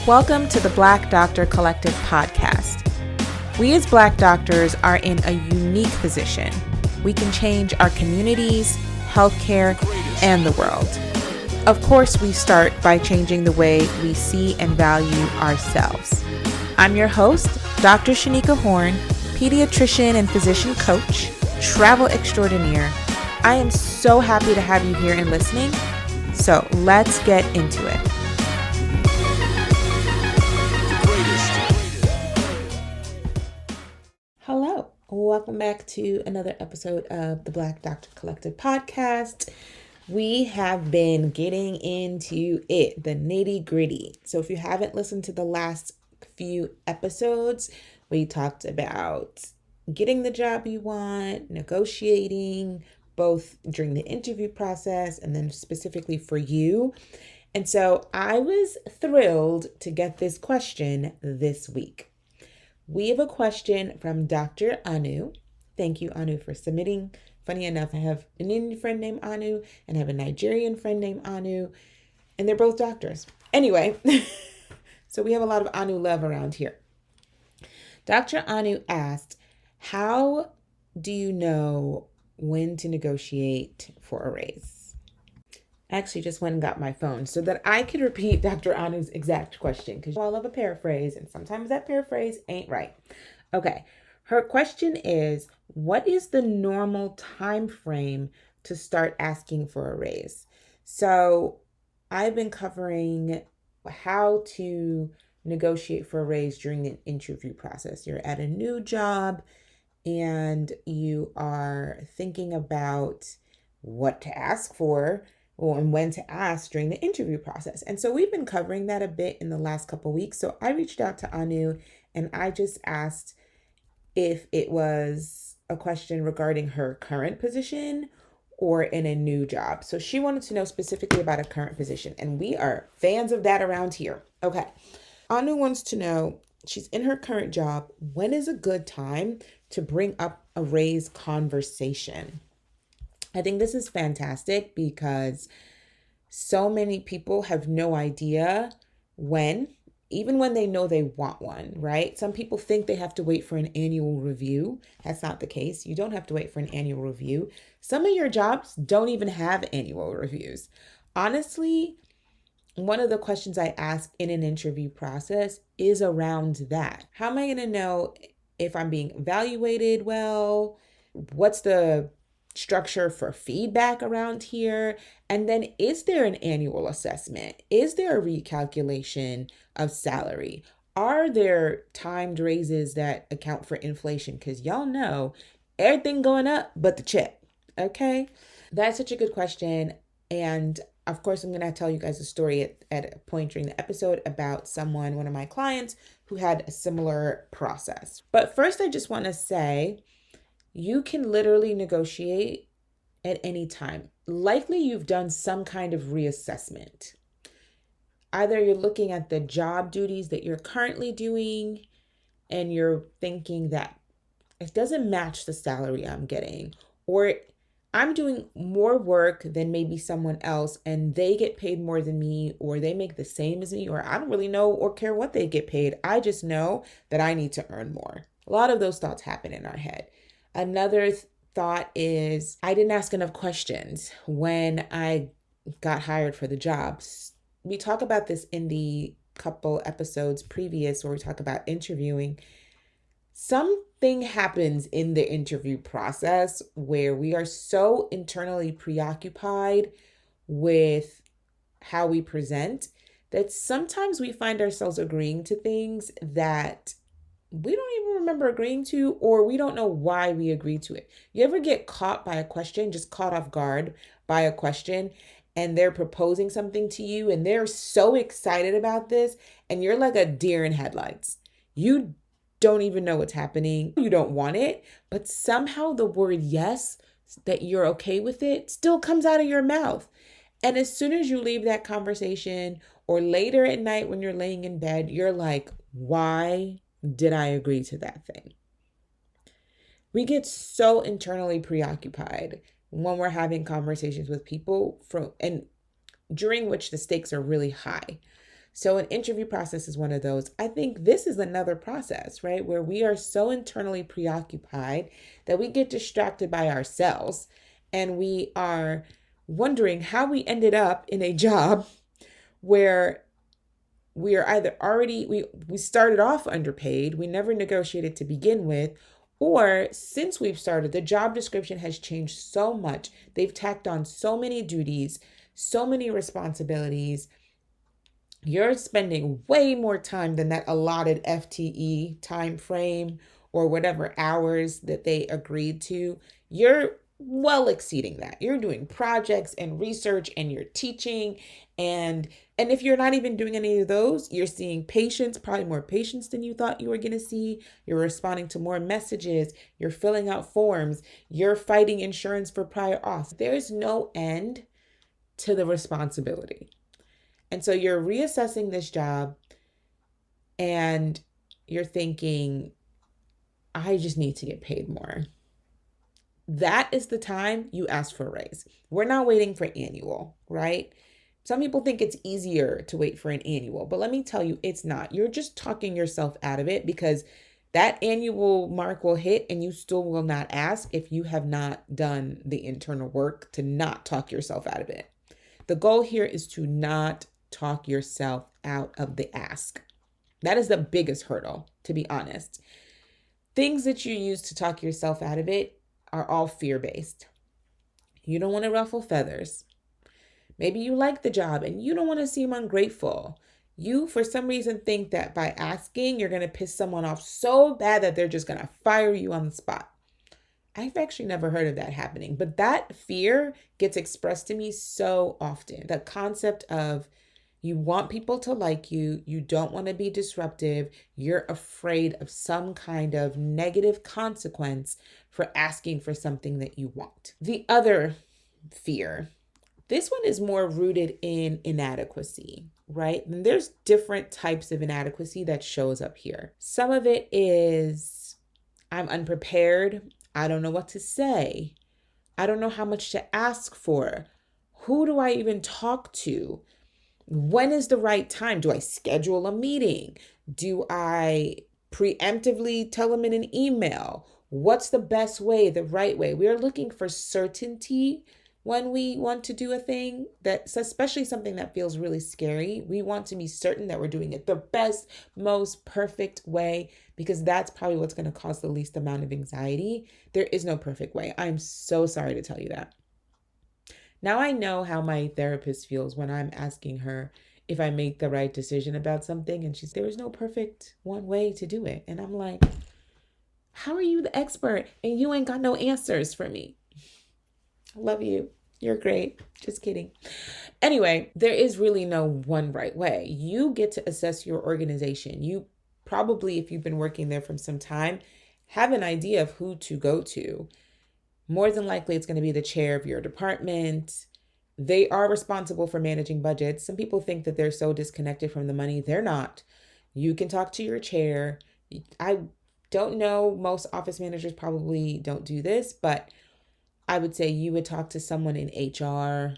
Welcome to the Blk Doctor Collective Podcast. We as Black doctors are in a unique position. We can change our communities, healthcare, and the world. Of course, we start by changing the way we see and value ourselves. I'm your host, Dr. Shanika Horn, pediatrician and physician coach, travel extraordinaire. I am so happy to have you here and listening. So let's get into it. Hello, welcome back to another episode of the Blk Doctor Collective Podcast. We have been getting into it, the nitty gritty. So if you haven't listened to the last few episodes, we talked about getting the job you want, negotiating, both during the interview process and then specifically for you. And so I was thrilled to get this question this week. We have a question from Dr. Anu. Thank you, Anu, for submitting. Funny enough, I have an Indian friend named Anu and I have a Nigerian friend named Anu, and they're both doctors. Anyway, so we have a lot of Anu love around here. Dr. Anu asked, how do you know when to negotiate for a raise? I actually just went and got my phone so that I could repeat Dr. Anu's exact question, because I love a paraphrase and sometimes that paraphrase ain't right. Okay. Her question is, what is the normal time frame to start asking for a raise? So I've been covering how to negotiate for a raise during the interview process. You're at a new job and you are thinking about what to ask for and when to ask during the interview process. And so we've been covering that a bit in the last couple of weeks. So I reached out to Anu and I just asked if it was a question regarding her current position or in a new job. So she wanted to know specifically about a current position, and we are fans of that around here. Okay. Anu wants to know, she's in her current job. When is a good time to bring up a raise conversation? I think this is fantastic because so many people have no idea when, even when they know they want one, right? Some people think they have to wait for an annual review. That's not the case. You don't have to wait for an annual review. Some of your jobs don't even have annual reviews. Honestly, one of the questions I ask in an interview process is around that. How am I going to know if I'm being evaluated well? What's the structure for feedback around here? And then is there an annual assessment? Is there a recalculation of salary? Are there timed raises that account for inflation? Because y'all know everything going up but the check. Okay, that's such a good question. And of course, I'm going to tell you guys a story at a point during the episode about one of my clients who had a similar process. But first, I just want to say, you can literally negotiate at any time. Likely you've done some kind of reassessment. Either you're looking at the job duties that you're currently doing and you're thinking that it doesn't match the salary I'm getting, or I'm doing more work than maybe someone else and they get paid more than me, or they make the same as me, or I don't really know or care what they get paid. I just know that I need to earn more. A lot of those thoughts happen in our head. Another thought is, I didn't ask enough questions when I got hired for the jobs. We talk about this in the couple episodes previous where we talk about interviewing. Something happens in the interview process where we are so internally preoccupied with how we present that sometimes we find ourselves agreeing to things that we don't even remember agreeing to, or we don't know why we agreed to it. You ever get caught by a question, just caught off guard by a question, and they're proposing something to you and they're so excited about this and you're like a deer in headlights. You don't even know what's happening. You don't want it, but somehow the word yes, that you're okay with it, still comes out of your mouth. And as soon as you leave that conversation, or later at night when you're laying in bed, you're like, why did I agree to that thing? We get so internally preoccupied when we're having conversations with people and during which the stakes are really high. So an interview process is one of those. I think this is another process, right? Where we are so internally preoccupied that we get distracted by ourselves and we are wondering how we ended up in a job where we are either we started off underpaid, we never negotiated to begin with, or since we've started, the job description has changed so much. They've tacked on so many duties, so many responsibilities. You're spending way more time than that allotted FTE time frame or whatever hours that they agreed to. You're well exceeding that. You're doing projects and research and you're teaching and if you're not even doing any of those, you're seeing patients, probably more patients than you thought you were going to see. You're responding to more messages. You're filling out forms. You're fighting insurance for prior auth. There's no end to the responsibility. And so you're reassessing this job and you're thinking, I just need to get paid more. That is the time you ask for a raise. We're not waiting for annual, right? Some people think it's easier to wait for an annual, but let me tell you, it's not. You're just talking yourself out of it because that annual mark will hit and you still will not ask if you have not done the internal work to not talk yourself out of it. The goal here is to not talk yourself out of the ask. That is the biggest hurdle, to be honest. Things that you use to talk yourself out of it are all fear-based. You don't want to ruffle feathers. Maybe you like the job and you don't want to seem ungrateful. You, for some reason, think that by asking, you're going to piss someone off so bad that they're just going to fire you on the spot. I've actually never heard of that happening, but that fear gets expressed to me so often. The concept of you want people to like you, you don't want to be disruptive, you're afraid of some kind of negative consequence for asking for something that you want. The other fear, this one is more rooted in inadequacy, right? And there's different types of inadequacy that shows up here. Some of it is, I'm unprepared. I don't know what to say. I don't know how much to ask for. Who do I even talk to? When is the right time? Do I schedule a meeting? Do I preemptively tell them in an email? What's the best way, the right way? We are looking for certainty when we want to do a thing, that's especially something that feels really scary. We want to be certain that we're doing it the best, most perfect way, because that's probably what's going to cause the least amount of anxiety. There is no perfect way. I'm so sorry to tell you that. Now I know how my therapist feels when I'm asking her if I make the right decision about something, and she's, there is no perfect one way to do it. And I'm like, how are you the expert and you ain't got no answers for me? Love you. You're great. Just kidding. Anyway, there is really no one right way. You get to assess your organization. You probably, if you've been working there for some time, have an idea of who to go to. More than likely, it's going to be the chair of your department. They are responsible for managing budgets. Some people think that they're so disconnected from the money. They're not. You can talk to your chair. I don't know. Most office managers probably don't do this, but I would say you would talk to someone in HR.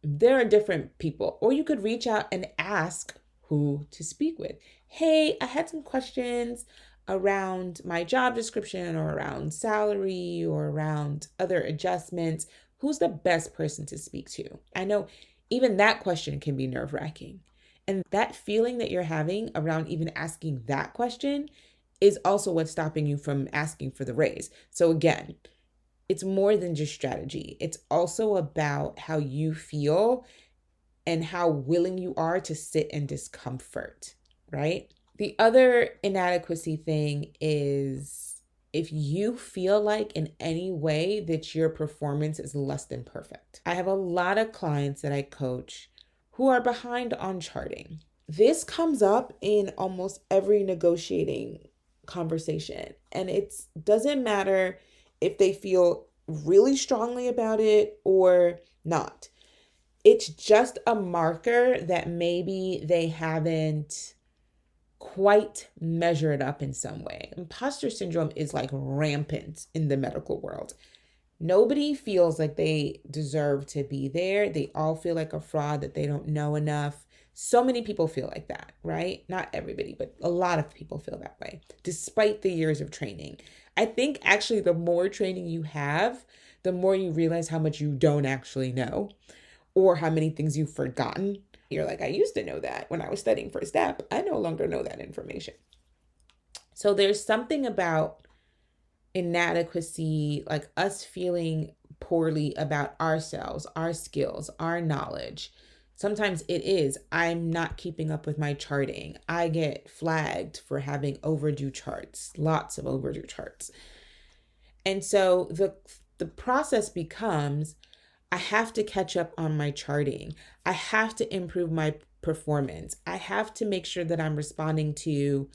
There are different people. Or you could reach out and ask who to speak with. Hey, I had some questions around my job description or around salary or around other adjustments. Who's the best person to speak to? I know even that question can be nerve-wracking. And that feeling that you're having around even asking that question is also what's stopping you from asking for the raise. So again, it's more than just strategy. It's also about how you feel and how willing you are to sit in discomfort, right? The other inadequacy thing is if you feel like in any way that your performance is less than perfect. I have a lot of clients that I coach who are behind on charting. This comes up in almost every negotiating conversation, and it doesn't matter if they feel really strongly about it or not. It's just a marker that maybe they haven't quite measured up in some way. Imposter syndrome is like rampant in the medical world. Nobody feels like they deserve to be there. They all feel like a fraud, that they don't know enough. So many people feel like that, right? Not everybody, but a lot of people feel that way, despite the years of training. I think actually the more training you have, the more you realize how much you don't actually know or how many things you've forgotten. You're like, I used to know that when I was studying for a step. I no longer know that information. So there's something about inadequacy, like us feeling poorly about ourselves, our skills, our knowledge. Sometimes it is, I'm not keeping up with my charting. I get flagged for having overdue charts, lots of overdue charts. And so the process becomes, I have to catch up on my charting. I have to improve my performance. I have to make sure that I'm responding to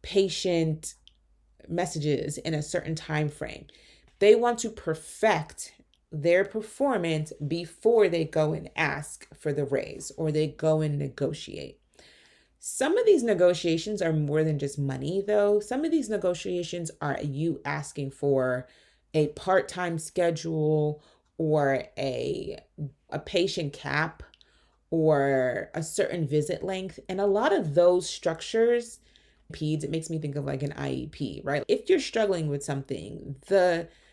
patient messages in a certain time frame. They want to perfect their performance before they go and ask for the raise or they go and negotiate. Some of these negotiations are more than just money, though. Some of these negotiations are you asking for a part-time schedule or a patient cap or a certain visit length. And a lot of those structures, PEDS, it makes me think of like an IEP, right? If you're struggling with something,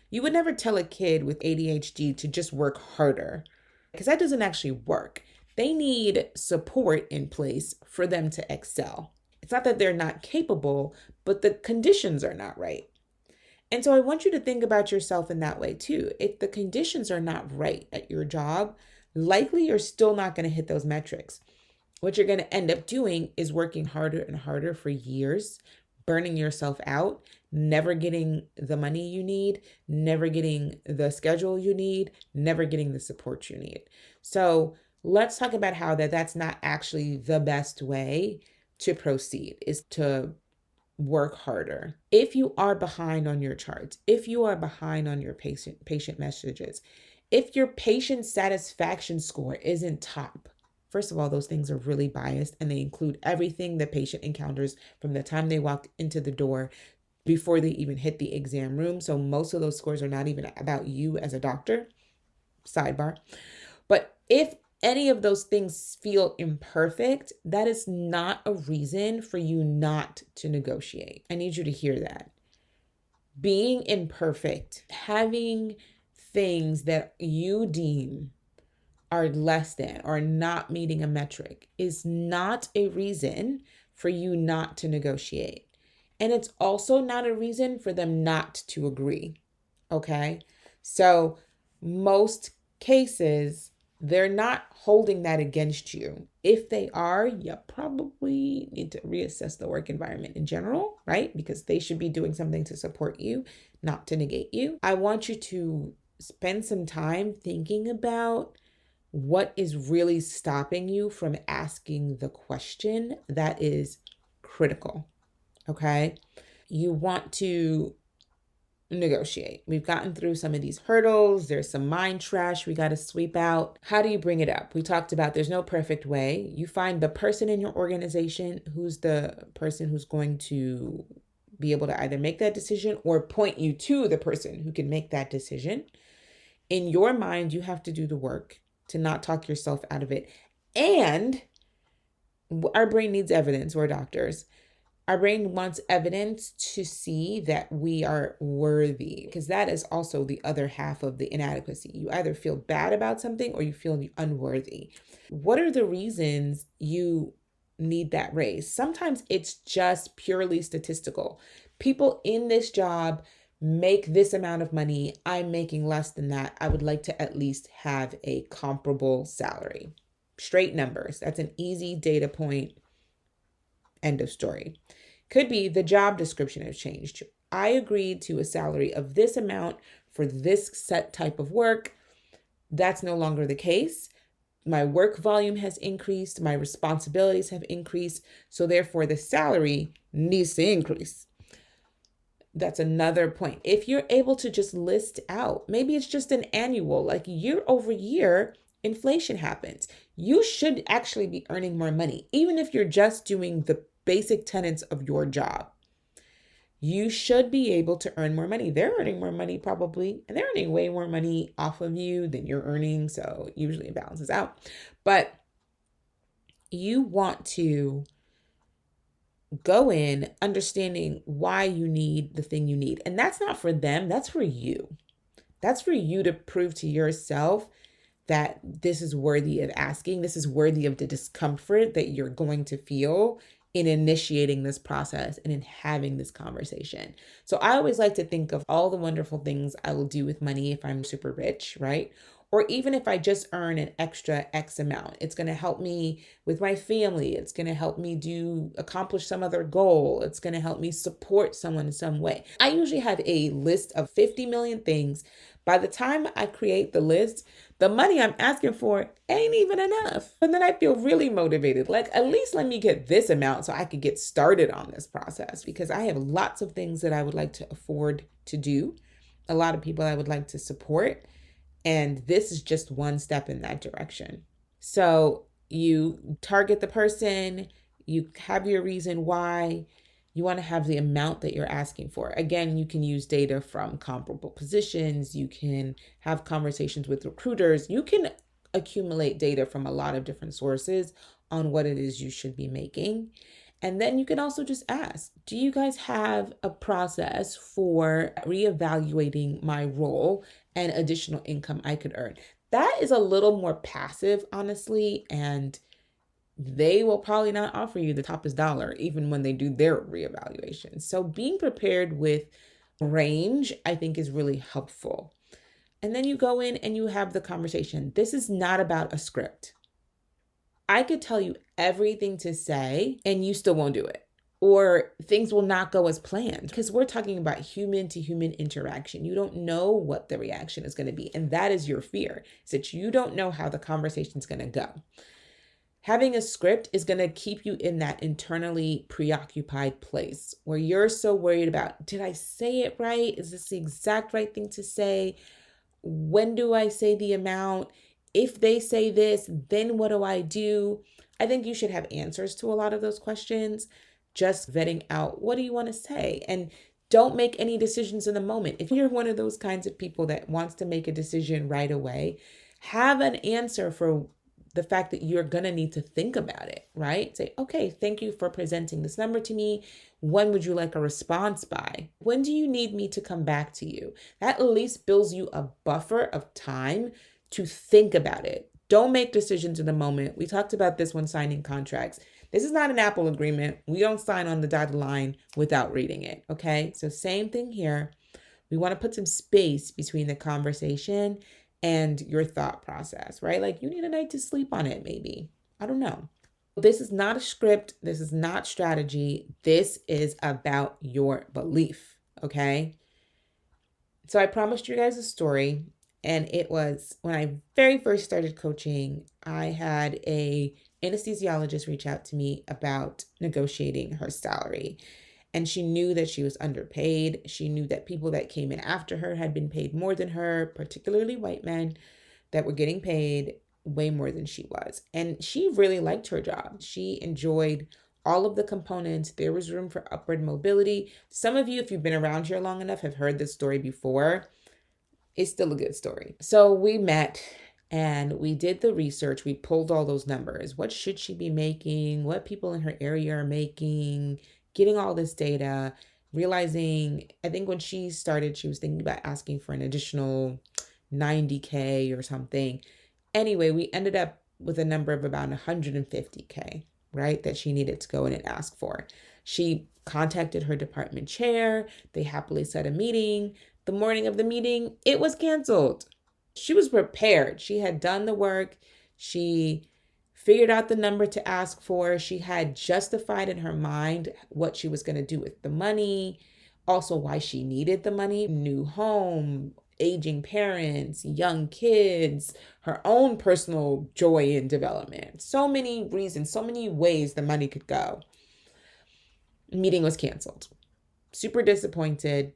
you would never tell a kid with ADHD to just work harder, because that doesn't actually work. They need support in place for them to excel. It's not that they're not capable, but the conditions are not right. And so I want you to think about yourself in that way too. If the conditions are not right at your job, likely you're still not going to hit those metrics. What you're going to end up doing is working harder and harder for years, burning yourself out, never getting the money you need, never getting the schedule you need, never getting the support you need. So let's talk about how that's not actually the best way to proceed, is to work harder. If you are behind on your charts, if you are behind on your patient messages, if your patient satisfaction score isn't top, first of all, those things are really biased and they include everything the patient encounters from the time they walk into the door before they even hit the exam room. So most of those scores are not even about you as a doctor. Sidebar. But if any of those things feel imperfect, that is not a reason for you not to negotiate. I need you to hear that. Being imperfect, having things that you deem are less than or not meeting a metric, is not a reason for you not to negotiate. And it's also not a reason for them not to agree. Okay? So most cases, they're not holding that against you. If they are, you probably need to reassess the work environment in general, right? Because they should be doing something to support you, not to negate you. I want you to spend some time thinking about what is really stopping you from asking the question that is critical, okay? You want to negotiate. We've gotten through some of these hurdles. There's some mind trash we got to sweep out. How do you bring it up? We talked about there's no perfect way. You find the person in your organization who's the person who's going to be able to either make that decision or point you to the person who can make that decision. In your mind, you have to do the work to not talk yourself out of it. And our brain needs evidence. We're doctors. Our brain wants evidence to see that we are worthy, because that is also the other half of the inadequacy. You either feel bad about something or you feel unworthy. What are the reasons you need that raise? Sometimes it's just purely statistical. People in this job make this amount of money. I'm making less than that. I would like to at least have a comparable salary. Straight numbers. That's an easy data point. End of story. Could be the job description has changed. I agreed to a salary of this amount for this set type of work. That's no longer the case. My work volume has increased. My responsibilities have increased. So therefore, the salary needs to increase. That's another point. If you're able to just list out, maybe it's just an annual, like year over year, inflation happens. You should actually be earning more money, even if you're just doing the basic tenets of your job. You should be able to earn more money. They're earning more money probably, and they're earning way more money off of you than you're earning. So usually it balances out. But you want to go in understanding why you need the thing you need. And that's not for them, that's for you. That's for you to prove to yourself that this is worthy of asking. This is worthy of the discomfort that you're going to feel in initiating this process and in having this conversation. So I always like to think of all the wonderful things I will do with money if I'm super rich, right? Or even if I just earn an extra X amount, it's going to help me with my family. It's going to help me accomplish some other goal. It's going to help me support someone in some way. I usually have a list of 50 million things. By the time I create the list, the money I'm asking for ain't even enough. And then I feel really motivated. Like, at least let me get this amount so I could get started on this process, because I have lots of things that I would like to afford to do, a lot of people I would like to support. And this is just one step in that direction. So you target the person, you have your reason why. You want to have the amount that you're asking for. Again, you can use data from comparable positions. You can have conversations with recruiters. You can accumulate data from a lot of different sources on what it is you should be making. And then you can also just ask, do you guys have a process for reevaluating my role and additional income I could earn? That is a little more passive, honestly, and they will probably not offer you the toppest dollar, even when they do their reevaluation. So being prepared with range, I think, is really helpful. And then you go in and you have the conversation. This is not about a script. I could tell you everything to say and you still won't do it. Or things will not go as planned, because we're talking about human to human interaction. You don't know what the reaction is going to be. And that is your fear, is that you don't know how the conversation is going to go. Having a script is going to keep you in that internally preoccupied place where you're so worried about, did I say it right? Is this the exact right thing to say? When do I say the amount? If they say this, then what do I do? I think you should have answers to a lot of those questions. Just vetting out, what do you want to say? And don't make any decisions in the moment. If you're one of those kinds of people that wants to make a decision right away, have an answer for the fact that you're going to need to think about it, right? Say, okay, thank you for presenting this number to me. When would you like a response by? When do you need me to come back to you? That at least builds you a buffer of time to think about it. Don't make decisions in the moment. We talked about this when signing contracts. This is not an Apple agreement. We don't sign on the dotted line without reading it, okay? So same thing here. We want to put some space between the conversation and your thought process, right? Like, you need a night to sleep on it, maybe. I don't know. This is not a script. This is not strategy. This is about your belief, okay? So I promised you guys a story, and it was when I very first started coaching, I had a anesthesiologist reach out to me about negotiating her salary. And she knew that she was underpaid. She knew that people that came in after her had been paid more than her, particularly white men that were getting paid way more than she was. And she really liked her job. She enjoyed all of the components. There was room for upward mobility. Some of you, if you've been around here long enough, have heard this story before. It's still a good story. So we met and we did the research. We pulled all those numbers. What should she be making? What people in her area are making? Getting all this data, realizing, I think when she started, she was thinking about asking for an additional 90K or something. Anyway, we ended up with a number of about 150K, right? That she needed to go in and ask for. She contacted her department chair. They happily set a meeting. The morning of the meeting, it was canceled. She was prepared. She had done the work. She figured out the number to ask for. She had justified in her mind what she was going to do with the money, also why she needed the money, new home, aging parents, young kids, her own personal joy and development. So many reasons, so many ways the money could go. Meeting was canceled. Super disappointed.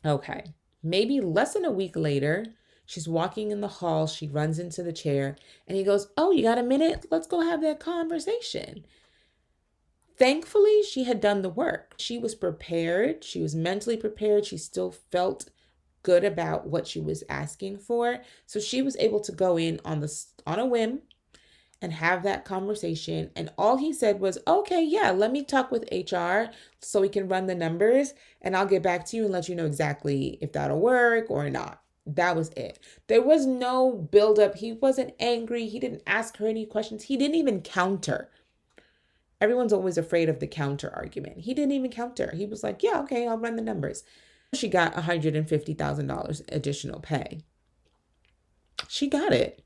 Okay, maybe less than a week later, she's walking in the hall. She runs into the chair and he goes, "Oh, you got a minute? Let's go have that conversation." Thankfully, she had done the work. She was prepared. She was mentally prepared. She still felt good about what she was asking for. So she was able to go in on a whim and have that conversation. And all he said was, okay, yeah, let me talk with HR so we can run the numbers and I'll get back to you and let you know exactly if that'll work or not. That was it. There was no buildup. He wasn't angry. He didn't ask her any questions. He didn't even counter. Everyone's always afraid of the counter argument. He didn't even counter. He was like, yeah, okay, I'll run the numbers. She got $150,000 additional pay. She got it.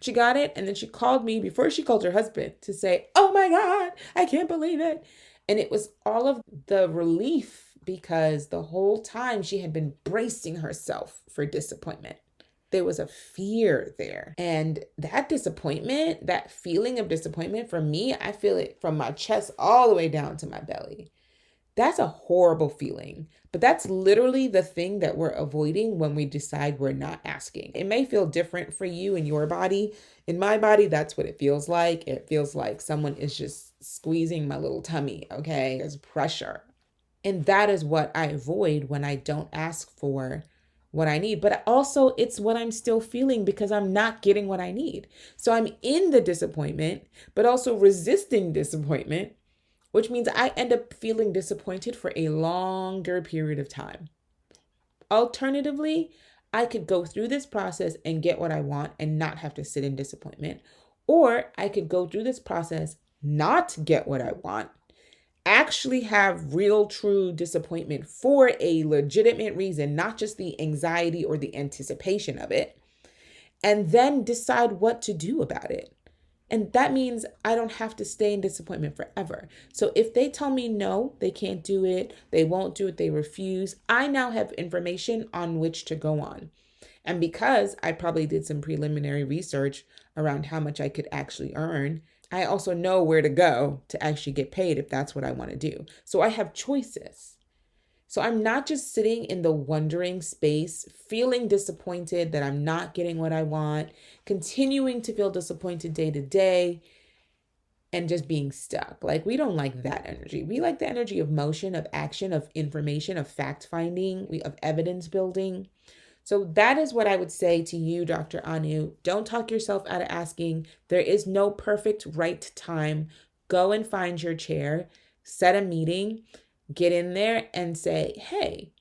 She got it. And then she called me before she called her husband to say, oh my God, I can't believe it. And it was all of the relief because the whole time she had been bracing herself for disappointment. There was a fear there. And that disappointment, that feeling of disappointment for me, I feel it from my chest all the way down to my belly. That's a horrible feeling, but that's literally the thing that we're avoiding when we decide we're not asking. It may feel different for you in your body. In my body, that's what it feels like. It feels like someone is just squeezing my little tummy, okay? There's pressure. And that is what I avoid when I don't ask for what I need. But also it's what I'm still feeling because I'm not getting what I need. So I'm in the disappointment, but also resisting disappointment, which means I end up feeling disappointed for a longer period of time. Alternatively, I could go through this process and get what I want and not have to sit in disappointment. Or I could go through this process, not get what I want, actually have real, true disappointment for a legitimate reason, not just the anxiety or the anticipation of it, and then decide what to do about it. And that means I don't have to stay in disappointment forever. So if they tell me no, they can't do it, they won't do it, they refuse, I now have information on which to go on. And because I probably did some preliminary research around how much I could actually earn, I also know where to go to actually get paid if that's what I want to do. So I have choices. So I'm not just sitting in the wondering space, feeling disappointed that I'm not getting what I want, continuing to feel disappointed day to day, and just being stuck. Like, we don't like that energy. We like the energy of motion, of action, of information, of fact finding, of evidence building. So that is what I would say to you, Dr. Anu. Don't talk yourself out of asking. There is no perfect right time. Go and find your chair, set a meeting, get in there and say, hey,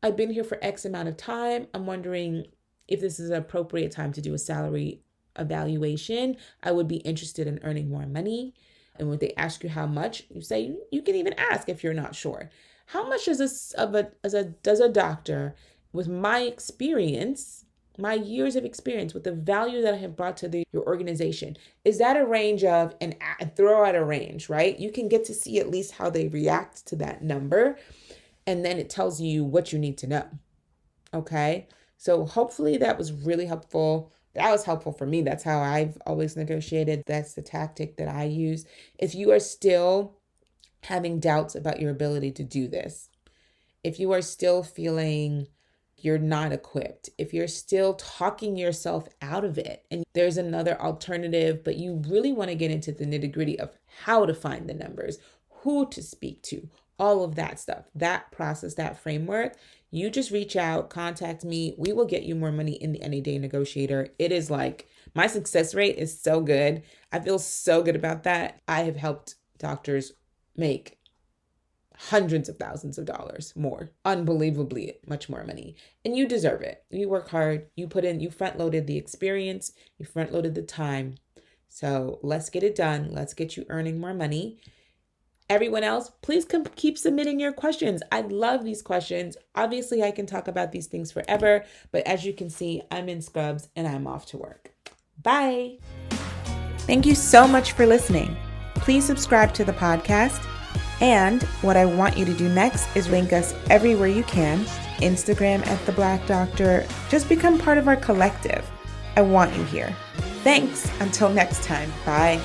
I've been here for X amount of time. I'm wondering if this is an appropriate time to do a salary evaluation. I would be interested in earning more money. And when they ask you how much, you say, you can even ask if you're not sure. How much does a doctor, with my experience, my years of experience, with the value that I have brought to your organization, is that a range of, and throw out a range, right? You can get to see at least how they react to that number. And then it tells you what you need to know. Okay. So hopefully that was really helpful. That was helpful for me. That's how I've always negotiated. That's the tactic that I use. If you are still having doubts about your ability to do this, if you are still feeling you're not equipped, if you're still talking yourself out of it, and there's another alternative, but you really want to get into the nitty-gritty of how to find the numbers, who to speak to, all of that stuff, that process, that framework, you just reach out, contact me. We will get you more money in the Any Day Negotiator. It is like, my success rate is so good. I feel so good about that. I have helped doctors make hundreds of thousands of dollars more, unbelievably much more money. And you deserve it. You work hard, you front loaded the experience, you front loaded the time. So let's get it done. Let's get you earning more money. Everyone else, please keep submitting your questions. I love these questions. Obviously, I can talk about these things forever, but as you can see, I'm in scrubs and I'm off to work. Bye. Thank you so much for listening. Please subscribe to the podcast. And what I want you to do next is link us everywhere you can. Instagram at The Blk Doctor. Just become part of our collective. I want you here. Thanks. Until next time. Bye.